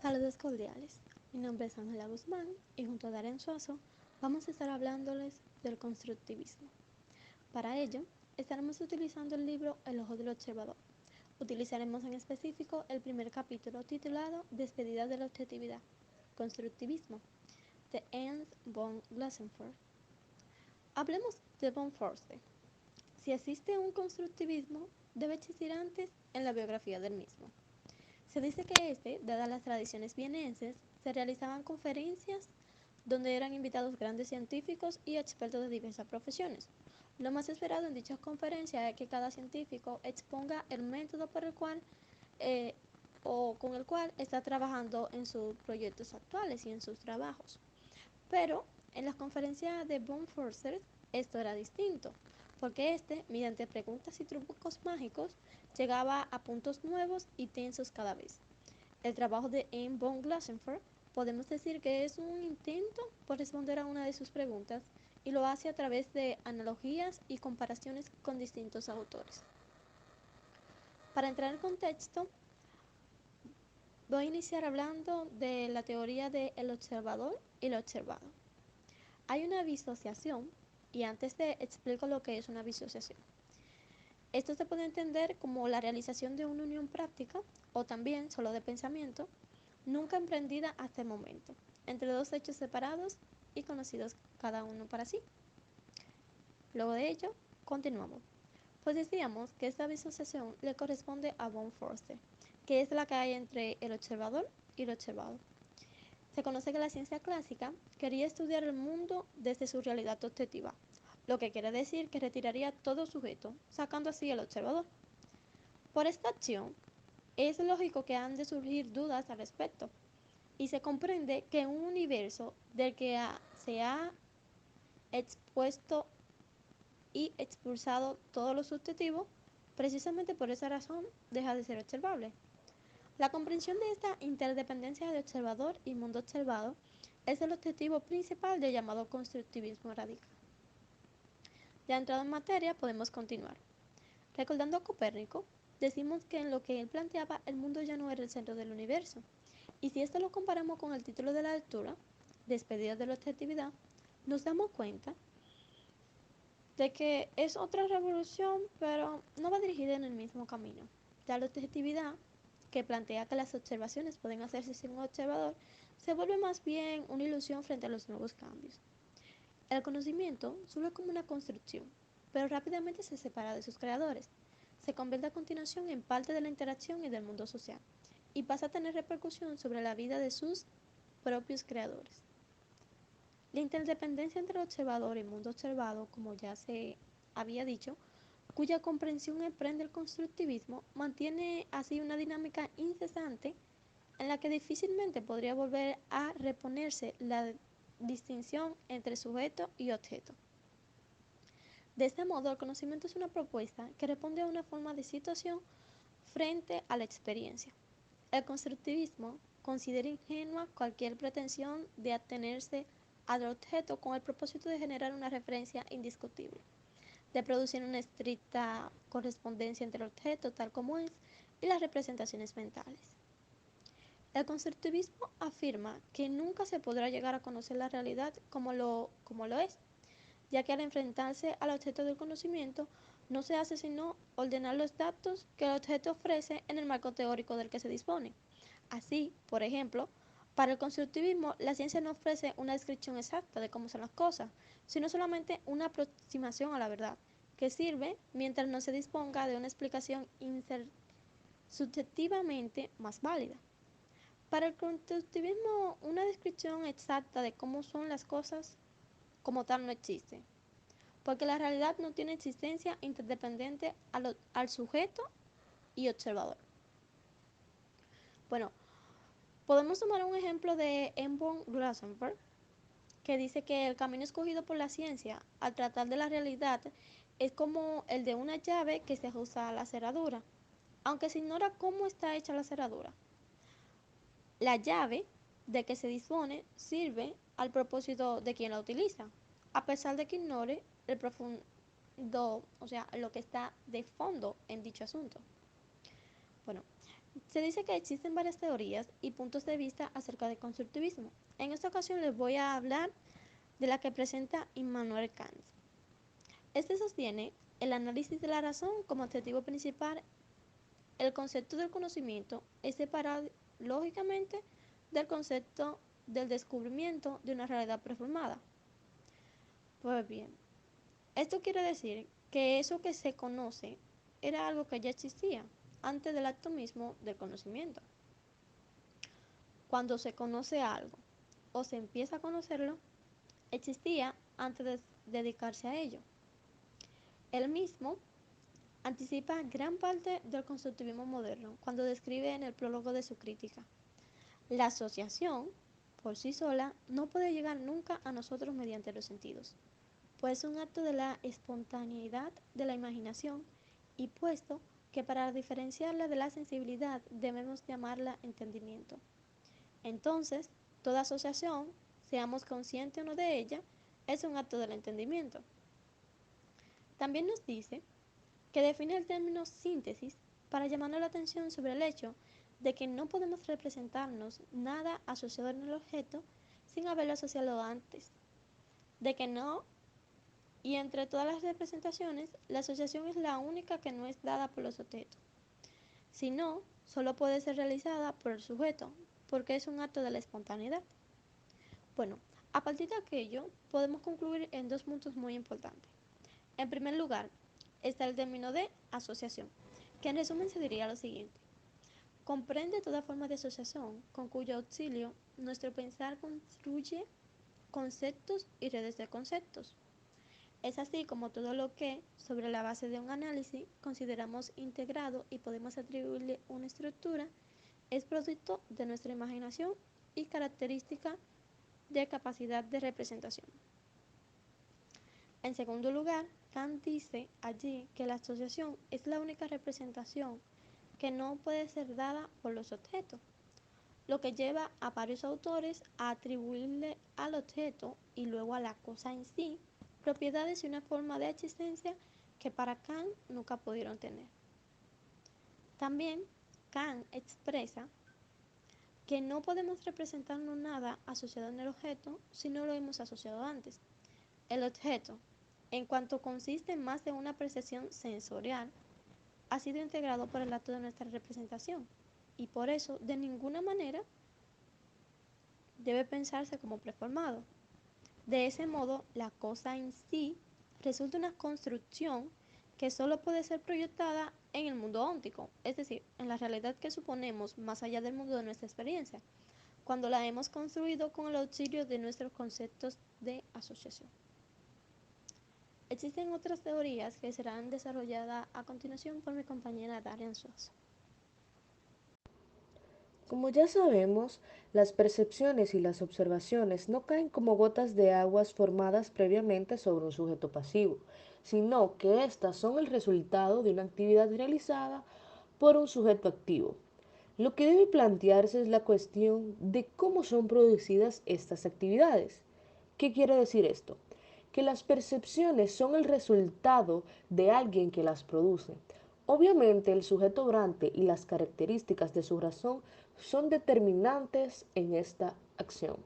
Saludos cordiales. Mi nombre es Ángela Guzmán y junto a Darren Suazo vamos a estar hablándoles del constructivismo. Para ello, estaremos utilizando el libro El ojo del observador. Utilizaremos en específico el primer capítulo titulado Despedida de la objetividad, Constructivismo, de Ernst von Glasenfeld. Hablemos de von Forster. Si existe un constructivismo, debe existir antes en la biografía del mismo. Se dice que dadas las tradiciones vienenses, se realizaban conferencias donde eran invitados grandes científicos y expertos de diversas profesiones. Lo más esperado en dichas conferencias es que cada científico exponga el método por el cual o con el cual está trabajando en sus proyectos actuales y en sus trabajos. Pero en las conferencias de von Forster esto era distinto, porque mediante preguntas y trucos mágicos, llegaba a puntos nuevos y tensos cada vez. El trabajo de M. von Glasenfeld podemos decir que es un intento por responder a una de sus preguntas y lo hace a través de analogías y comparaciones con distintos autores. Para entrar en contexto, voy a iniciar hablando de la teoría del observador y lo observado. Hay una disociación, y antes de explico lo que es una disociación. Esto se puede entender como la realización de una unión práctica, o también solo de pensamiento, nunca emprendida hasta el momento, entre dos hechos separados y conocidos cada uno para sí. Luego de ello, continuamos. Pues decíamos que esta disociación le corresponde a von Forster, que es la que hay entre el observador y lo observado. Se conoce que la ciencia clásica quería estudiar el mundo desde su realidad objetiva, lo que quiere decir que retiraría todo sujeto, sacando así el observador. Por esta acción, es lógico que han de surgir dudas al respecto, y se comprende que un universo del que se ha expuesto y expulsado todo lo subjetivo, precisamente por esa razón deja de ser observable. La comprensión de esta interdependencia de observador y mundo observado es el objetivo principal del llamado constructivismo radical. Ya entrado en materia, podemos continuar. Recordando a Copérnico, decimos que en lo que él planteaba el mundo ya no era el centro del universo. Y si esto lo comparamos con el título de la lectura, Despedida de la objetividad, nos damos cuenta de que es otra revolución, pero no va dirigida en el mismo camino. Ya la objetividad, que plantea que las observaciones pueden hacerse sin un observador, se vuelve más bien una ilusión frente a los nuevos cambios. El conocimiento surge como una construcción, pero rápidamente se separa de sus creadores. Se convierte a continuación en parte de la interacción y del mundo social, y pasa a tener repercusión sobre la vida de sus propios creadores. La interdependencia entre el observador y el mundo observado, como ya se había dicho, cuya comprensión emprende el constructivismo, mantiene así una dinámica incesante en la que difícilmente podría volver a reponerse la distinción entre sujeto y objeto. De este modo, el conocimiento es una propuesta que responde a una forma de situación frente a la experiencia. El constructivismo considera ingenua cualquier pretensión de atenerse al objeto con el propósito de generar una referencia indiscutible, de producir una estricta correspondencia entre el objeto tal como es y las representaciones mentales. El constructivismo afirma que nunca se podrá llegar a conocer la realidad como lo es, ya que al enfrentarse al objeto del conocimiento no se hace sino ordenar los datos que el objeto ofrece en el marco teórico del que se dispone. Así, por ejemplo, para el constructivismo, la ciencia no ofrece una descripción exacta de cómo son las cosas, sino solamente una aproximación a la verdad, que sirve mientras no se disponga de una explicación subjetivamente más válida. Para el constructivismo, una descripción exacta de cómo son las cosas como tal no existe, porque la realidad no tiene existencia interdependiente al sujeto y observador. Bueno, podemos tomar un ejemplo de M. von Glasenfeld, que dice que el camino escogido por la ciencia al tratar de la realidad es como el de una llave que se ajusta a la cerradura, aunque se ignora cómo está hecha la cerradura. La llave de que se dispone sirve al propósito de quien la utiliza, a pesar de que ignore el profundo, o sea, lo que está de fondo en dicho asunto. Bueno, Se dice que existen varias teorías y puntos de vista acerca del constructivismo. En esta ocasión les voy a hablar de la que presenta Immanuel Kant. Este sostiene el análisis de la razón como objetivo principal. El concepto del conocimiento es separado lógicamente del concepto del descubrimiento de una realidad preformada. Pues bien, esto quiere decir que eso que se conoce era algo que ya existía antes del acto mismo del conocimiento. Cuando se conoce algo o se empieza a conocerlo, existía antes de dedicarse a ello. Él mismo anticipa gran parte del constructivismo moderno cuando describe en el prólogo de su crítica: la asociación, por sí sola, no puede llegar nunca a nosotros mediante los sentidos, pues es un acto de la espontaneidad de la imaginación, y puesto que para diferenciarla de la sensibilidad debemos llamarla entendimiento. Entonces, toda asociación, seamos conscientes o no de ella, es un acto del entendimiento. También nos dice que define el término síntesis para llamarnos la atención sobre el hecho de que no podemos representarnos nada asociado en el objeto sin haberlo asociado antes, de que no, y entre todas las representaciones, la asociación es la única que no es dada por los objetos, sino solo puede ser realizada por el sujeto, porque es un acto de la espontaneidad. Bueno, a partir de aquello podemos concluir en dos puntos muy importantes. En primer lugar, está el término de asociación, que en resumen se diría lo siguiente: comprende toda forma de asociación con cuyo auxilio nuestro pensar construye conceptos y redes de conceptos. Es así como todo lo que, sobre la base de un análisis, consideramos integrado y podemos atribuirle una estructura, es producto de nuestra imaginación y característica de capacidad de representación. En segundo lugar, Kant dice allí que la asociación es la única representación que no puede ser dada por los objetos, lo que lleva a varios autores a atribuirle al objeto y luego a la cosa en sí propiedades y una forma de existencia que para Kant nunca pudieron tener. También Kant expresa que no podemos representarnos nada asociado en el objeto si no lo hemos asociado antes. El objeto, en cuanto consiste en más de una percepción sensorial, ha sido integrado por el acto de nuestra representación, y por eso de ninguna manera debe pensarse como preformado. De ese modo, la cosa en sí resulta una construcción que solo puede ser proyectada en el mundo óntico, es decir, en la realidad que suponemos más allá del mundo de nuestra experiencia, cuando la hemos construido con el auxilio de nuestros conceptos de asociación. Existen otras teorías que serán desarrolladas a continuación por mi compañera Darian Suazo. Como ya sabemos, las percepciones y las observaciones no caen como gotas de aguas formadas previamente sobre un sujeto pasivo, sino que éstas son el resultado de una actividad realizada por un sujeto activo. Lo que debe plantearse es la cuestión de cómo son producidas estas actividades. ¿Qué quiere decir esto? Que las percepciones son el resultado de alguien que las produce. Obviamente el sujeto obrante y las características de su razón son determinantes en esta acción.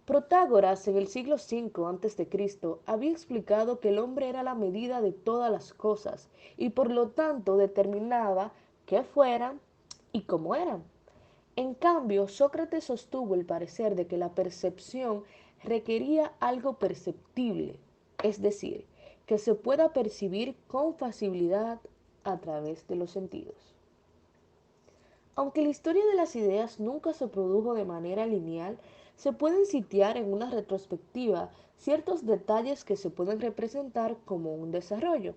Protágoras en el siglo V a.C. había explicado que el hombre era la medida de todas las cosas y por lo tanto determinaba qué fueran y cómo eran. En cambio, Sócrates sostuvo el parecer de que la percepción requería algo perceptible, es decir, que se pueda percibir con facilidad a través de los sentidos. Aunque la historia de las ideas nunca se produjo de manera lineal, se pueden sitiar en una retrospectiva ciertos detalles que se pueden representar como un desarrollo.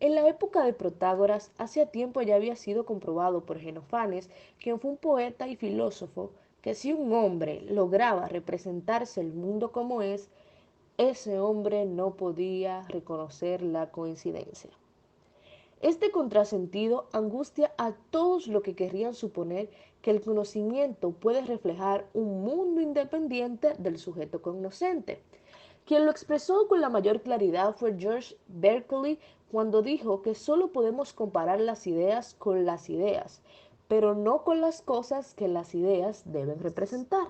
En la época de Protágoras, hacía tiempo ya había sido comprobado por Jenofanes, quien fue un poeta y filósofo, que si un hombre lograba representarse el mundo como es, ese hombre no podía reconocer la coincidencia. Este contrasentido angustia a todos los que querrían suponer que el conocimiento puede reflejar un mundo independiente del sujeto cognoscente. Quien lo expresó con la mayor claridad fue George Berkeley cuando dijo que solo podemos comparar las ideas con las ideas, pero no con las cosas que las ideas deben representar.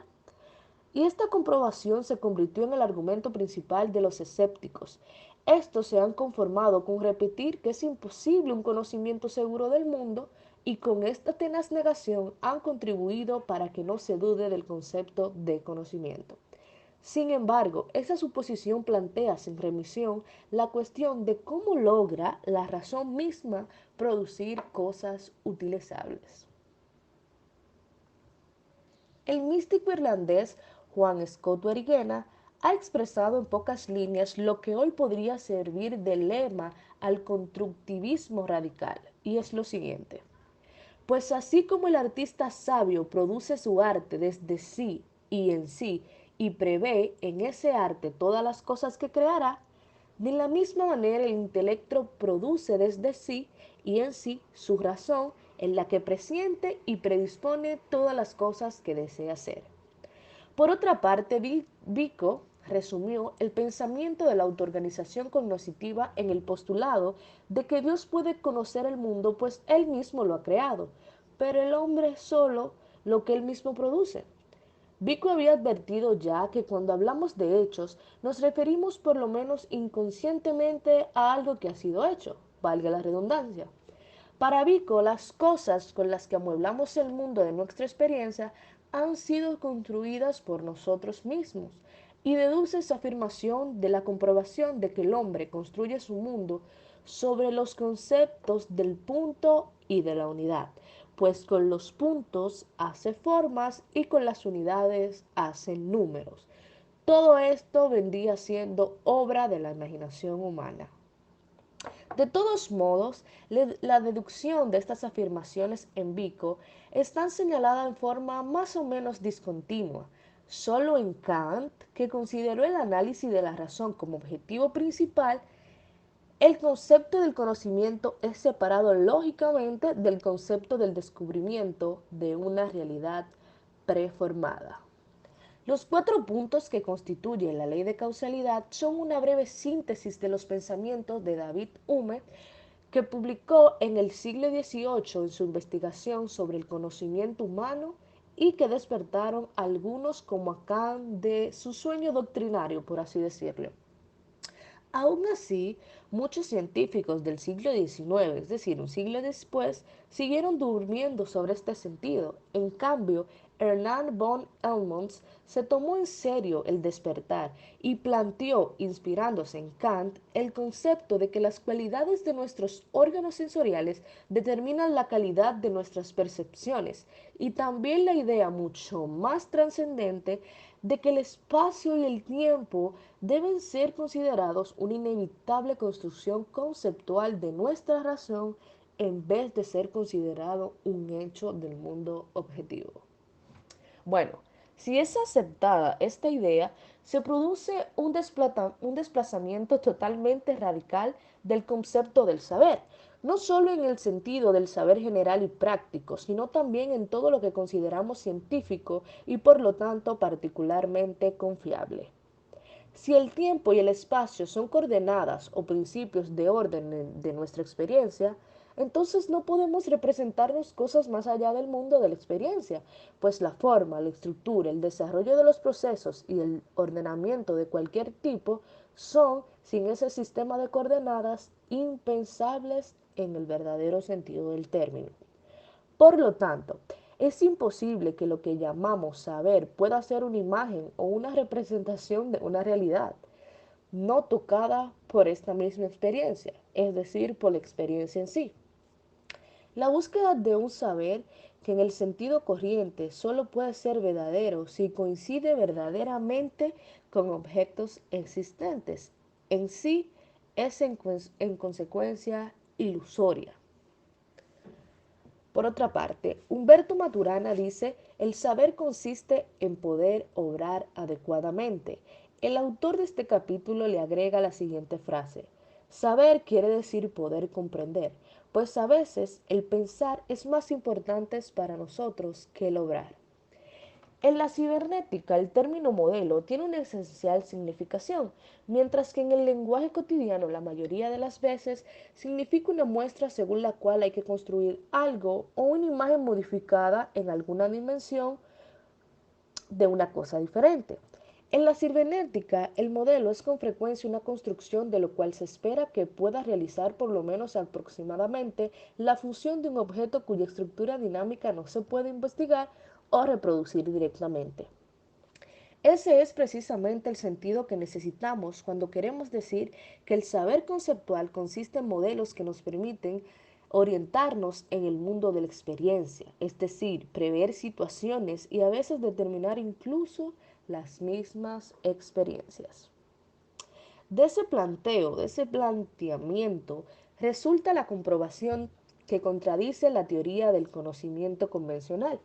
Y esta comprobación se convirtió en el argumento principal de los escépticos. Estos se han conformado con repetir que es imposible un conocimiento seguro del mundo y con esta tenaz negación han contribuido para que no se dude del concepto de conocimiento. Sin embargo, esa suposición plantea sin remisión la cuestión de cómo logra la razón misma producir cosas utilizables. El místico irlandés Juan Scott Werigena ha expresado en pocas líneas lo que hoy podría servir de lema al constructivismo radical, y es lo siguiente. Pues así como el artista sabio produce su arte desde sí y en sí y prevé en ese arte todas las cosas que creará, de la misma manera el intelecto produce desde sí y en sí su razón en la que presiente y predispone todas las cosas que desea hacer. Por otra parte, Vico resumió el pensamiento de la autoorganización cognitiva en el postulado de que Dios puede conocer el mundo, pues Él mismo lo ha creado, pero el hombre es solo lo que Él mismo produce. Vico había advertido ya que cuando hablamos de hechos, nos referimos por lo menos inconscientemente a algo que ha sido hecho, valga la redundancia. Para Vico, las cosas con las que amueblamos el mundo de nuestra experiencia han sido construidas por nosotros mismos y deduce esa afirmación de la comprobación de que el hombre construye su mundo sobre los conceptos del punto y de la unidad, pues con los puntos hace formas y con las unidades hace números. Todo esto vendría siendo obra de la imaginación humana. De todos modos, la deducción de estas afirmaciones en Vico están señaladas en forma más o menos discontinua. Solo en Kant, que consideró el análisis de la razón como objetivo principal, el concepto del conocimiento es separado lógicamente del concepto del descubrimiento de una realidad preformada. Los 4 puntos que constituyen la ley de causalidad son una breve síntesis de los pensamientos de David Hume, que publicó en el siglo XVIII en su investigación sobre el conocimiento humano y que despertaron a algunos como a Kant de su sueño doctrinario, por así decirlo. Aún así, muchos científicos del siglo XIX, es decir, un siglo después, siguieron durmiendo sobre este sentido. En cambio, Hernán von Helmholtz se tomó en serio el despertar y planteó, inspirándose en Kant, el concepto de que las cualidades de nuestros órganos sensoriales determinan la calidad de nuestras percepciones y también la idea mucho más trascendente de que el espacio y el tiempo deben ser considerados una inevitable construcción conceptual de nuestra razón en vez de ser considerado un hecho del mundo objetivo. Bueno, si es aceptada esta idea, se produce un desplazamiento totalmente radical del concepto del saber, no solo en el sentido del saber general y práctico, sino también en todo lo que consideramos científico y por lo tanto particularmente confiable. Si el tiempo y el espacio son coordenadas o principios de orden de nuestra experiencia, entonces no podemos representarnos cosas más allá del mundo de la experiencia, pues la forma, la estructura, el desarrollo de los procesos y el ordenamiento de cualquier tipo son, sin ese sistema de coordenadas, impensables en el verdadero sentido del término. Por lo tanto, es imposible que lo que llamamos saber pueda ser una imagen o una representación de una realidad, no tocada por esta misma experiencia, es decir, por la experiencia en sí. La búsqueda de un saber que en el sentido corriente solo puede ser verdadero si coincide verdaderamente con objetos existentes, en sí es en consecuencia ilusoria. Por otra parte, Humberto Maturana dice, el saber consiste en poder obrar adecuadamente. El autor de este capítulo le agrega la siguiente frase, saber quiere decir poder comprender, pues a veces el pensar es más importante para nosotros que el obrar. En la cibernética, el término modelo tiene una esencial significación, mientras que en el lenguaje cotidiano la mayoría de las veces significa una muestra según la cual hay que construir algo o una imagen modificada en alguna dimensión de una cosa diferente. En la cibernética, el modelo es con frecuencia una construcción de lo cual se espera que pueda realizar por lo menos aproximadamente la función de un objeto cuya estructura dinámica no se puede investigar o reproducir directamente. Ese es precisamente el sentido que necesitamos cuando queremos decir que el saber conceptual consiste en modelos que nos permiten orientarnos en el mundo de la experiencia, es decir, prever situaciones y a veces determinar incluso las mismas experiencias. De ese planteamiento, resulta la comprobación que contradice la teoría del conocimiento convencional,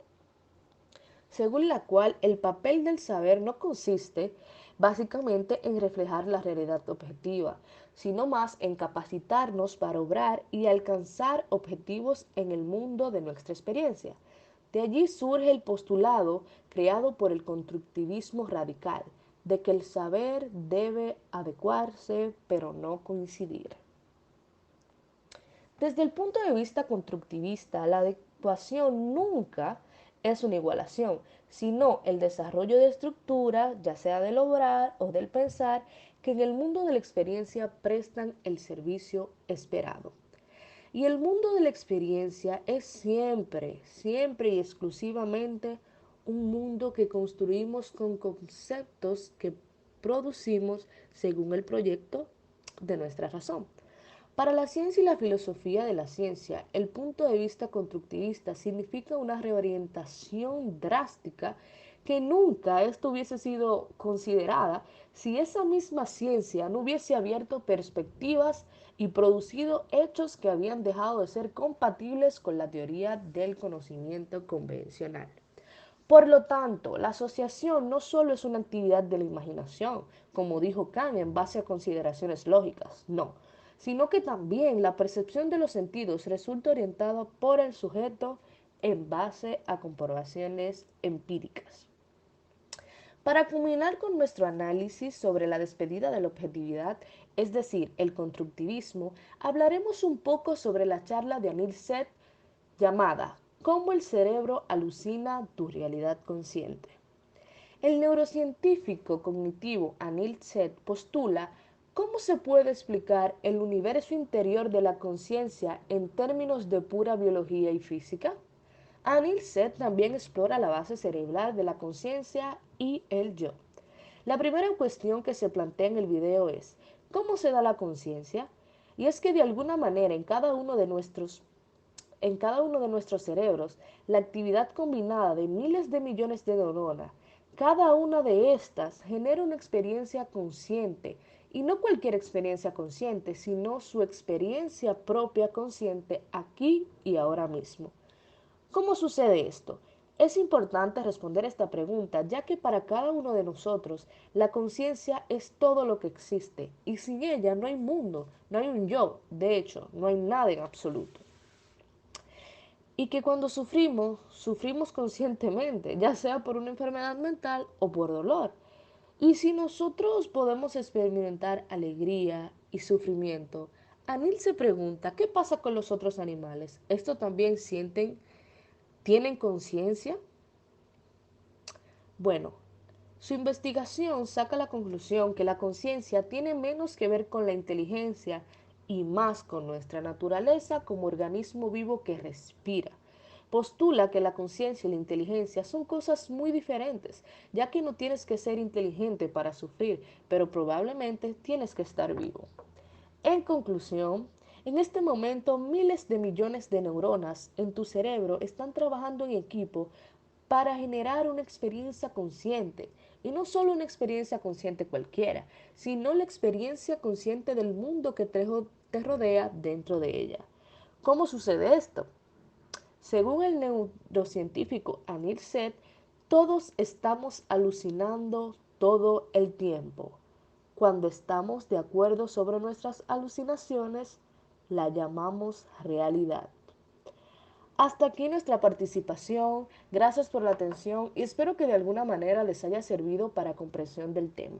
según la cual el papel del saber no consiste básicamente en reflejar la realidad objetiva, sino más en capacitarnos para obrar y alcanzar objetivos en el mundo de nuestra experiencia. De allí surge el postulado creado por el constructivismo radical, de que el saber debe adecuarse pero no coincidir. Desde el punto de vista constructivista, la adecuación nunca es una igualación, sino el desarrollo de estructuras, ya sea del obrar o del pensar, que en el mundo de la experiencia prestan el servicio esperado. Y el mundo de la experiencia es siempre, siempre y exclusivamente un mundo que construimos con conceptos que producimos según el proyecto de nuestra razón. Para la ciencia y la filosofía de la ciencia, el punto de vista constructivista significa una reorientación drástica que nunca esto hubiese sido considerada si esa misma ciencia no hubiese abierto perspectivas y producido hechos que habían dejado de ser compatibles con la teoría del conocimiento convencional. Por lo tanto, la asociación no solo es una actividad de la imaginación, como dijo Kant, en base a consideraciones lógicas, no, sino que también la percepción de los sentidos resulta orientada por el sujeto en base a comprobaciones empíricas. Para culminar con nuestro análisis sobre la despedida de la objetividad, es decir, el constructivismo, hablaremos un poco sobre la charla de Anil Seth llamada ¿Cómo el cerebro alucina tu realidad consciente? El neurocientífico cognitivo Anil Seth postula cómo se puede explicar el universo interior de la conciencia en términos de pura biología y física. Anil Seth también explora la base cerebral de la conciencia y el yo. La primera cuestión que se plantea en el video es, ¿cómo se da la conciencia? Y es que de alguna manera en cada uno de nuestros cerebros, la actividad combinada de miles de millones de neuronas, cada una de estas genera una experiencia consciente, y no cualquier experiencia consciente, sino su experiencia propia consciente aquí y ahora mismo. ¿Cómo sucede esto? Es importante responder esta pregunta, ya que para cada uno de nosotros la conciencia es todo lo que existe, y sin ella no hay mundo, no hay un yo, de hecho, no hay nada en absoluto. Y que cuando sufrimos, sufrimos conscientemente, ya sea por una enfermedad mental o por dolor. Y si nosotros podemos experimentar alegría y sufrimiento, Anil se pregunta, ¿qué pasa con los otros animales? ¿Estos también tienen conciencia? Bueno, su investigación saca la conclusión que la conciencia tiene menos que ver con la inteligencia y más con nuestra naturaleza como organismo vivo que respira. Postula que la conciencia y la inteligencia son cosas muy diferentes, ya que no tienes que ser inteligente para sufrir, pero probablemente tienes que estar vivo. En conclusión, en este momento miles de millones de neuronas en tu cerebro están trabajando en equipo para generar una experiencia consciente, y no solo una experiencia consciente cualquiera, sino la experiencia consciente del mundo que te rodea dentro de ella. ¿Cómo sucede esto? Según el neurocientífico Anil Seth, todos estamos alucinando todo el tiempo. Cuando estamos de acuerdo sobre nuestras alucinaciones, la llamamos realidad. Hasta aquí nuestra participación. Gracias por la atención y espero que de alguna manera les haya servido para comprensión del tema.